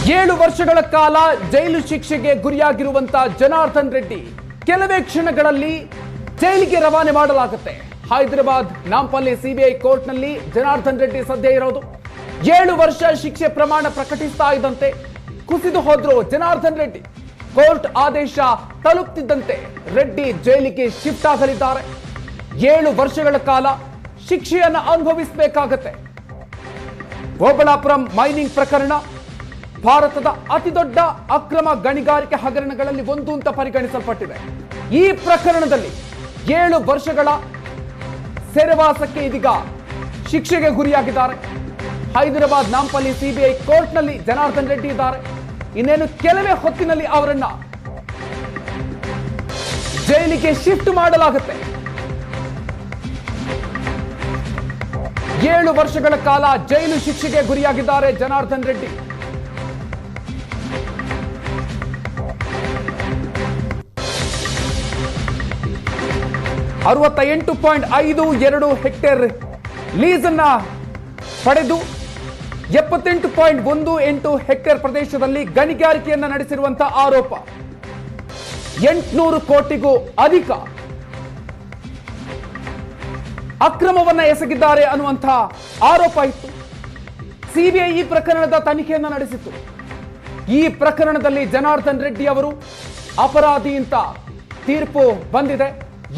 7 ವರ್ಷಗಳ ಕಾಲ ಜೈಲು ಶಿಕ್ಷೆಗೆ ಗುರಿಯಾಗಿರುವಂತ ಜನಾರ್ದನ್ ರೆಡ್ಡಿ ಕೆಲವೇ ಕ್ಷಣಗಳಲ್ಲಿ ಜೈಲಿಗೆ ರವಾನೆ ಮಾಡಲಾಗುತ್ತೆ. ಹೈದರಾಬಾದ್ ನಾಂಪಲ್ಲಿ ಸಿಬಿಐ ಕೋರ್ಟ್ನಲ್ಲಿ ಜನಾರ್ದನ್ ರೆಡ್ಡಿ ಸದ್ಯ ಇರೋದು. 7 ವರ್ಷ ಶಿಕ್ಷೆ ಪ್ರಮಾಣ ಪ್ರಕಟಿಸ್ತಾ ಇದ್ದಂತೆ ಕುಸಿದು ಹೋದ್ರು ಜನಾರ್ದನ್ ರೆಡ್ಡಿ. ಕೋರ್ಟ್ ಆದೇಶ ತಲುಪುತ್ತಿದ್ದಂತೆ ರೆಡ್ಡಿ ಜೈಲಿಗೆ ಶಿಫ್ಟ್ ಆಗಲಿದ್ದಾರೆ. 7 ವರ್ಷಗಳ ಕಾಲ ಶಿಕ್ಷೆಯನ್ನು ಅನುಭವಿಸಬೇಕಾಗತ್ತೆ. ಓಬಳಾಪುರಂ ಮೈನಿಂಗ್ ಪ್ರಕರಣ ಭಾರತದ ಅತಿದೊಡ್ಡ ಅಕ್ರಮ ಗಣಿಗಾರಿಕೆ ಹಗರಣಗಳಲ್ಲಿ ಒಂದು ಅಂತ ಪರಿಗಣಿಸಲ್ಪಟ್ಟಿದೆ. ಈ ಪ್ರಕರಣದಲ್ಲಿ 7 ವರ್ಷಗಳ ಸೆರೆವಾಸಕ್ಕೆ ಇದೀಗ ಶಿಕ್ಷೆಗೆ ಗುರಿಯಾಗಿದ್ದಾರೆ. ಹೈದರಾಬಾದ್ ನಾಂಪಲ್ಲಿ ಸಿಬಿಐ ಕೋರ್ಟ್ನಲ್ಲಿ ಜನಾರ್ದನ್ ರೆಡ್ಡಿ ಇದ್ದಾರೆ. ಇನ್ನೇನು ಕೆಲವೇ ಹೊತ್ತಿನಲ್ಲಿ ಅವರನ್ನ ಜೈಲಿಗೆ ಶಿಫ್ಟ್ ಮಾಡಲಾಗುತ್ತೆ. 7 ವರ್ಷಗಳ ಕಾಲ ಜೈಲು ಶಿಕ್ಷೆಗೆ ಗುರಿಯಾಗಿದ್ದಾರೆ ಜನಾರ್ದನ್ ರೆಡ್ಡಿ. $68.52 ಹೆಕ್ಟೇರ್ ಲೀಸ್ ಅನ್ನ ಪಡೆದು 78.18 ಹೆಕ್ಟೇರ್ ಪ್ರದೇಶದಲ್ಲಿ ಗಣಿಗಾರಿಕೆಯನ್ನ ನಡೆಸಿರುವಂತಹ ಆರೋಪ. 800 ಕೋಟಿಗೂ ಅಧಿಕ ಅಕ್ರಮವನ್ನ ಎಸಗಿದ್ದಾರೆ ಅನ್ನುವಂತಹ ಆರೋಪ ಇತ್ತು. ಸಿಬಿಐ ಈ ಪ್ರಕರಣದ ತನಿಖೆಯನ್ನ ನಡೆಸಿತ್ತು. ಈ ಪ್ರಕರಣದಲ್ಲಿ ಜನಾರ್ದನ್ ರೆಡ್ಡಿ ಅವರು ಅಪರಾಧಿ ಅಂತ ತೀರ್ಪು ಬಂದಿದೆ.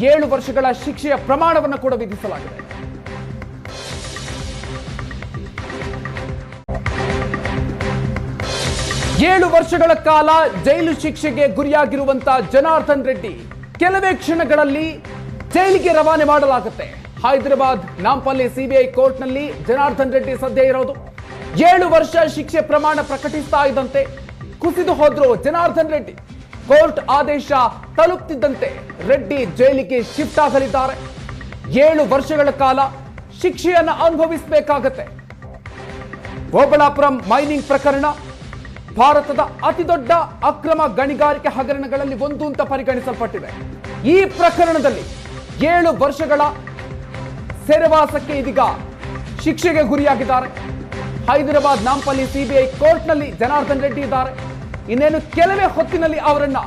7 ವರ್ಷಗಳ ಶಿಕ್ಷೆಯ ಪ್ರಮಾಣವನ್ನು ಕೂಡ ವಿಧಿಸಲಾಗಿದೆ. ಏಳು ವರ್ಷಗಳ ಕಾಲ ಜೈಲು ಶಿಕ್ಷೆಗೆ ಗುರಿಯಾಗಿರುವಂತಹ ಜನಾರ್ದನ್ ರೆಡ್ಡಿ ಕೆಲವೇ ಕ್ಷಣಗಳಲ್ಲಿ ಜೈಲಿಗೆ ರವಾನೆ ಮಾಡಲಾಗುತ್ತೆ. ಹೈದರಾಬಾದ್ ನಾಂಪಲ್ಲಿ ಸಿಬಿಐ ಕೋರ್ಟ್ನಲ್ಲಿ ಜನಾರ್ದನ್ ರೆಡ್ಡಿ ಸದ್ಯ ಇರೋದು. 7 ವರ್ಷ ಶಿಕ್ಷೆ ಪ್ರಮಾಣ ಪ್ರಕಟಿಸ್ತಾ ಇದ್ದಂತೆ ಕುಸಿದು ಹೋದ್ರು ಜನಾರ್ದನ್ ರೆಡ್ಡಿ. ಕೋರ್ಟ್ ಆದೇಶ ತಲುಪುತ್ತಿದ್ದಂತೆ ರೆಡ್ಡಿ ಜೈಲಿಗೆ ಶಿಫ್ಟ್ ಆಗಲಿದ್ದಾರೆ. 7 ವರ್ಷಗಳ ಕಾಲ ಶಿಕ್ಷೆಯನ್ನು ಅನುಭವಿಸಬೇಕಾಗತ್ತೆ. ಓಬಳಾಪುರಂ ಮೈನಿಂಗ್ ಪ್ರಕರಣ ಭಾರತದ ಅತಿದೊಡ್ಡ ಅಕ್ರಮ ಗಣಿಗಾರಿಕೆ ಹಗರಣಗಳಲ್ಲಿ ಒಂದು ಅಂತ ಪರಿಗಣಿಸಲ್ಪಟ್ಟಿದೆ. ಈ ಪ್ರಕರಣದಲ್ಲಿ 7 ವರ್ಷಗಳ ಸೆರೆವಾಸಕ್ಕೆ ಇದೀಗ ಶಿಕ್ಷೆಗೆ ಗುರಿಯಾಗಿದ್ದಾರೆ. ಹೈದರಾಬಾದ್ ನಾಂಪಲ್ಲಿ ಸಿಬಿಐ ಕೋರ್ಟ್ನಲ್ಲಿ ಜನಾರ್ದನ್ ರೆಡ್ಡಿ ಇದ್ದಾರೆ. ಇನ್ನೇನು ಕೆಲವೇ ಹೊತ್ತಿನಲ್ಲಿ ಅವರನ್ನ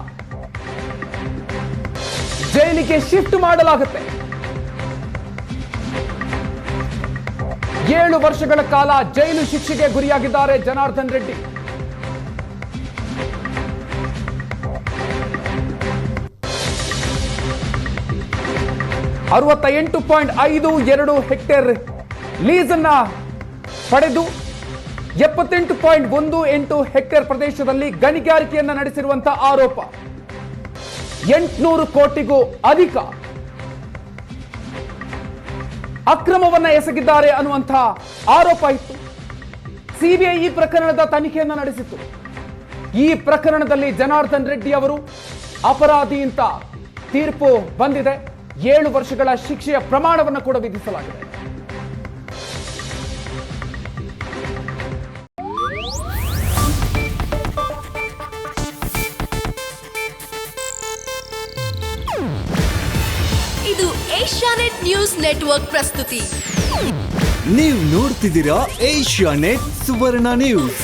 ಜೈಲಿಗೆ ಶಿಫ್ಟ್ ಮಾಡಲಾಗುತ್ತೆ. 7 ವರ್ಷಗಳ ಕಾಲ ಜೈಲು ಶಿಕ್ಷೆಗೆ ಗುರಿಯಾಗಿದ್ದಾರೆ ಜನಾರ್ದನ್ ರೆಡ್ಡಿ. $68.52 ಹೆಕ್ಟೇರ್ ಲೀಸ್ ಅನ್ನ ಪಡೆದು 78.18 ಹೆಕ್ಟೇರ್ ಪ್ರದೇಶದಲ್ಲಿ ಗಣಿಗಾರಿಕೆಯನ್ನ ನಡೆಸಿರುವಂತಹ ಆರೋಪ. 800 ಕೋಟಿಗೂ ಅಧಿಕ ಅಕ್ರಮವನ್ನ ಎಸಗಿದ್ದಾರೆ ಅನ್ನುವಂತಹ ಆರೋಪ ಇತ್ತು. ಸಿಬಿಐ ಈ ಪ್ರಕರಣದ ತನಿಖೆಯನ್ನ ನಡೆಸಿತ್ತು. ಈ ಪ್ರಕರಣದಲ್ಲಿ ಜನಾರ್ದನ್ ರೆಡ್ಡಿ ಅವರು ಅಪರಾಧಿ ಅಂತ ತೀರ್ಪು ಬಂದಿದೆ. 7 ವರ್ಷಗಳ ಶಿಕ್ಷೆಯ ಪ್ರಮಾಣವನ್ನು ಕೂಡ ವಿಧಿಸಲಾಗಿದೆ. ಇದು ಏಷ್ಯಾನೆಟ್ ನ್ಯೂಸ್ ನೆಟ್ವರ್ಕ್ ಪ್ರಸ್ತುತಿ. ನೀವು ನೋಡ್ತಿದ್ದೀರಾ ಏಷ್ಯಾನೆಟ್ ಸುವರ್ಣ ನ್ಯೂಸ್.